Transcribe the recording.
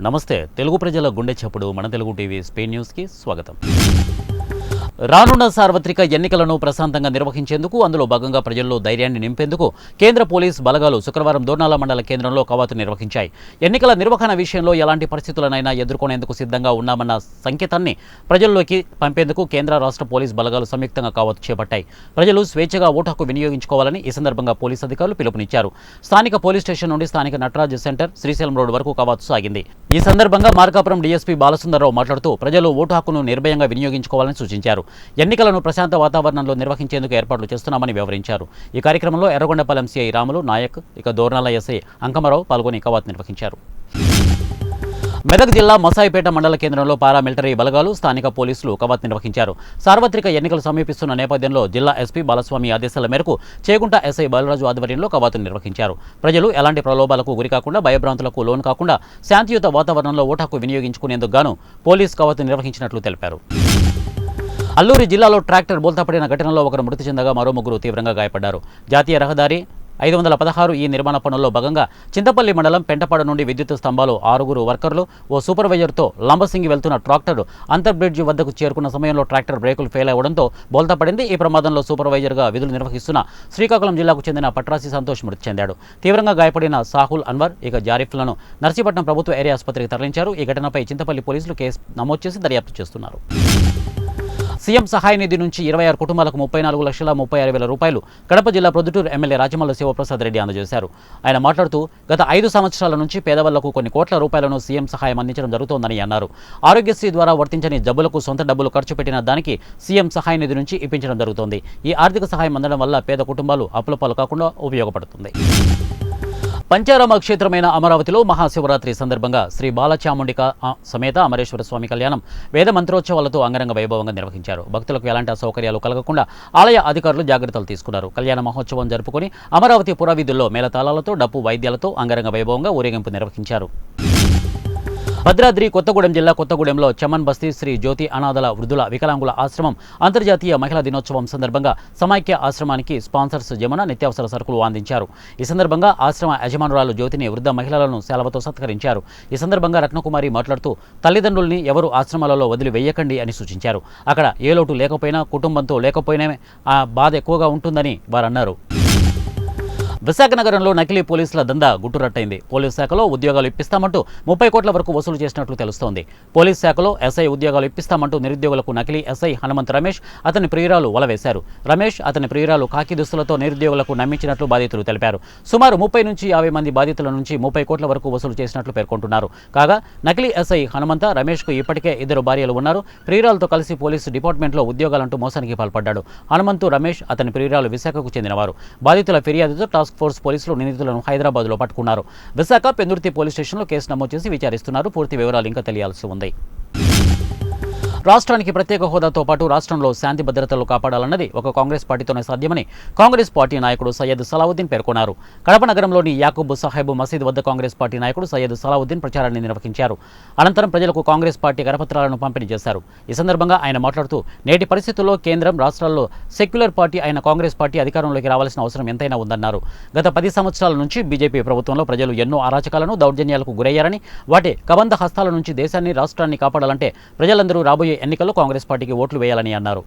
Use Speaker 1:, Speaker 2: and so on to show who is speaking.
Speaker 1: నమస్తే తెలుగు ప్రజల గుండె చప్పుడు మన తెలుగు టీవీ స్పెయిన్ న్యూస్ కి స్వాగతం. రానున్న సార్వత్రిక ఎన్నికలను ప్రశాంతంగా నిర్వహించేందుకు అందులో భాగంగా ప్రజల్లో ధైర్యాన్ని నింపేందుకు కేంద్ర పోలీస్ బలగాలు శుక్రవారం దోర్నాల మండల కేంద్రంలో కవాతు నిర్వహించాయి. ఎన్నికల నిర్వహణ విషయంలో ఎలాంటి పరిస్థితులనైనా ఎదుర్కొనేందుకు సిద్ధంగా ఉన్నామన్న సంకేతాన్ని ప్రజల్లోకి పంపేందుకు కేంద్ర రాష్ట్ర పోలీస్ బలగాలు సంయుక్తంగా కవాతు చేపట్టాయి. ప్రజలు స్వేచ్ఛగా ఓటు హక్కు వినియోగించుకోవాలని ఈ సందర్భంగా పోలీస్ అధికారులు పిలుపునిచ్చారు. స్థానిక పోలీస్ స్టేషన్ నుండి స్థానిక నటరాజ్ సెంటర్, శ్రీశైలం రోడ్ వరకు కవాతు సాగింది. ఈ సందర్భంగా మార్కాపురం డీఎస్పీ బాలసుందర్రావు మాట్లాడుతూ ప్రజలు ఓటు హక్కును నిర్భయంగా వినియోగించుకోవాలని సూచించారు. ఎన్నికలను ప్రశాంత వాతావరణంలో నిర్వహించేందుకు ఏర్పాట్లు చేస్తున్నామని వివరించారు. ఈ కార్యక్రమంలో ఎర్రగొండపాలెం సిఐ రాములు నాయక్, దోర్నాల ఎస్ఐ అంకమరావు పాల్గొని కవాతు నిర్వహించారు. మెదక్ జిల్లా మసాయిపేట మండల కేంద్రంలో పారామిలిటరీ బలగాలు, స్థానిక పోలీసులు కవాతు నిర్వహించారు. సార్వత్రిక ఎన్నికలు సమీపిస్తున్న నేపథ్యంలో జిల్లా ఎస్పీ బాలస్వామి ఆదేశాల మేరకు చేగుంట ఎస్ఐ బాలరాజు ఆధ్వర్యంలో కవాతు నిర్వహించారు. ప్రజలు ఎలాంటి ప్రలోభాలకు గురికాకుండా, భయభ్రాంతులకు లోను కాకుండా శాంతియుత వాతావరణంలో ఓటు హక్కు వినియోగించుకునేందుకు గాను పోలీస్ కవాతు నిర్వహించినట్లు తెలిపారు. అల్లూరి జిల్లాలో ట్రాక్టర్ బోల్తాపడిన ఘటనలో ఒకరు మృతి చెందగా మరో ముగ్గురు తీవ్రంగా గాయపడ్డారు. జాతీయ రహదారి 516 ఈ నిర్మాణ పనుల్లో భాగంగా చింతపల్లి మండలం పెంటపాడు నుండి విద్యుత్ స్తంభాలు 6 వర్కర్లు ఓ సూపర్వైజర్తో లంబసింగి వెళ్తున్న ట్రాక్టర్ అంతర్ బ్రిడ్జ్ వద్దకు చేరుకున్న సమయంలో ట్రాక్టర్ బ్రేకులు ఫెయిల్ అవ్వడంతో బోల్తాపడింది. ఈ ప్రమాదంలో సూపర్వైజర్గా విధులు నిర్వహిస్తున్న శ్రీకాకుళం జిల్లాకు చెందిన పట్రాసి సంతోష్ మృతి చెందాడు. తీవ్రంగా గాయపడిన సాహుల్ అన్వర్, జారిఫ్లను నర్సీపట్నం ప్రభుత్వ ఏరియా ఆసుపత్రికి తరలించారు. ఈ ఘటనపై చింతపల్లి పోలీసులు కేసు నమోదు చేసి దర్యాప్తు చేస్తున్నారు. సీఎం సహాయ నిధి నుంచి 26 కుటుంబాలకు 34,36,000 రూపాయలు కడప జిల్లా ప్రొద్దుటూరు ఎమ్మెల్యే రాజమల్ల శివప్రసాద్ రెడ్డి అందజేశారు. ఆయన మాట్లాడుతూ గత 5 సంవత్సరాల నుంచి పేదవాళ్లకు కొన్ని కోట్ల రూపాయలను సీఎం సహాయం అందించడం జరుగుతోందని అన్నారు. ఆరోగ్యశ్రీ ద్వారా వర్తించని జబ్బులకు సొంత డబ్బులు ఖర్చు పెట్టిన దానికి సీఎం సహాయ నిధి నుంచి ఇప్పించడం జరుగుతోంది. ఈ ఆర్థిక సహాయం అందడం వల్ల పేద కుటుంబాలు అప్పుల పాలు కాకుండా ఉపయోగపడుతుంది. పంచారామ క్షేత్రమైన అమరావతిలో మహాశివరాత్రి సందర్భంగా శ్రీ బాలచాముండిక సమేత అమరేశ్వర స్వామి కళ్యాణం వేద మంత్రోత్సవాలతో అంగరంగ వైభవంగా నిర్వహించారు. భక్తులకు ఎలాంటి అసౌకర్యాలు కలగకుండా ఆలయ అధికారులు జాగ్రత్తలు తీసుకున్నారు. కళ్యాణ మహోత్సవం జరుపుకొని అమరావతి పురవీధుల్లో మేళతాళాలతో, డప్పు వాయిద్యాలతో అంగరంగ వైభవంగా ఊరేగింపు నిర్వహించారు. భద్రాద్రి కొత్తగూడెం జిల్లా కొత్తగూడెంలో చమన్ బస్తీ శ్రీ జ్యోతి అనాథల వృద్ధుల వికలాంగుల ఆశ్రమం అంతర్జాతీయ మహిళా దినోత్సవం సందర్భంగా సమైక్య ఆశ్రమానికి స్పాన్సర్స్ జమున నిత్యావసర సరుకులు అందించారు. ఈ సందర్భంగా ఆశ్రమ యజమానురాలు జ్యోతిని వృద్ధ మహిళలను సెలవుతో సత్కరించారు. ఈ సందర్భంగా రత్నకుమారి మాట్లాడుతూ తల్లిదండ్రుల్ని ఎవరు ఆశ్రమాలలో వదిలివేయకండి అని సూచించారు. అక్కడ ఏ లోటు లేకపోయినా, కుటుంబంతో లేకపోయినా ఆ బాధ ఎక్కువగా ఉంటుందని వారన్నారు. విశాఖ నగరంలో నకిలీ పోలీసుల దందా గుట్టురట్టయింది. పోలీస్ శాఖలో ఉద్యోగాలు ఇప్పిస్తామంటూ 30 కోట్ల వరకు వసూలు చేసినట్లు తెలుస్తోంది. పోలీస్ శాఖలో ఎస్ఐ ఉద్యోగాలు ఇప్పిస్తామంటూ నిరుద్యోగులకు నకిలీ ఎస్ఐ హనుమంత్ రమేష్, అతని ప్రియురాలు వలవేశారు. రమేష్, అతని ప్రియురాలు కాకి దుస్తులతో నిరుద్యోగులకు నమ్మించినట్లు బాధితులు తెలిపారు. సుమారు 30 నుంచి 50 మంది బాధితుల నుంచి 30 కోట్ల వరకు వసూలు చేసినట్లు పేర్కొంటున్నారు. కాగా నకిలీ ఎస్ఐ హనుమంత రమేష్కు ఇప్పటికే 2 భార్యలు ఉన్నారు. ప్రియురాలతో కలిసి పోలీసు డిపార్ట్మెంట్లో ఉద్యోగాలంటూ మోసానికి పాల్పడ్డాడు. హనుమంతు రమేష్, అతని ప్రియురాలు విశాఖకు చెందినవారు. బాధితుల ఫిర్యాదుతో టాస్క్ ఫోర్స్ పోలీసులు నిందితులను హైదరాబాద్లో పట్టుకున్నారు. విశాఖ పెందుర్తి పోలీస్ స్టేషన్లో కేసు నమోదు చేసి విచారిస్తున్నారు. పూర్తి వివరాలు ఇంకా తెలియాల్సి ఉంది. రాష్ట్రానికి ప్రత్యేక హోదాతో పాటు రాష్ట్రంలో శాంతి భద్రతలు కాపాడాలన్నది ఒక కాంగ్రెస్ పార్టీతోనే సాధ్యమని కాంగ్రెస్ పార్టీ నాయకుడు సయ్యద్ సలావుద్దీన్ పేర్కొన్నారు. కడప నగరంలోని యాకూబ్ సాహెబ్ మసీద్ వద్ద కాంగ్రెస్ పార్టీ నాయకుడు సయ్యద్ సలావుద్దీన్ ప్రచారాన్ని నిర్వహించారు. అనంతరం ప్రజలకు కాంగ్రెస్ పార్టీ కరపత్రాలను పంపిణీ చేశారు. ఈ సందర్భంగా ఆయన మాట్లాడుతూ నేటి పరిస్థితుల్లో కేంద్రం, రాష్ట్రాల్లో సెక్యులర్ పార్టీ అయిన కాంగ్రెస్ పార్టీ అధికారంలోకి రావాల్సిన అవసరం ఎంతైనా ఉందన్నారు. గత 10 సంవత్సరాల నుంచి బీజేపీ ప్రభుత్వంలో ప్రజలు ఎన్నో అరాచకాలను, దౌర్జన్యాలకు గురయ్యారని, వాటి కబంధ హస్తాల నుంచి దేశాన్ని, రాష్ట్రాన్ని కాపాడాలంటే ప్రజలందరూ రాబోయే ఎన్నికల్లో కాంగ్రెస్ పార్టీకి ఓట్లు వేయాలని అన్నారు.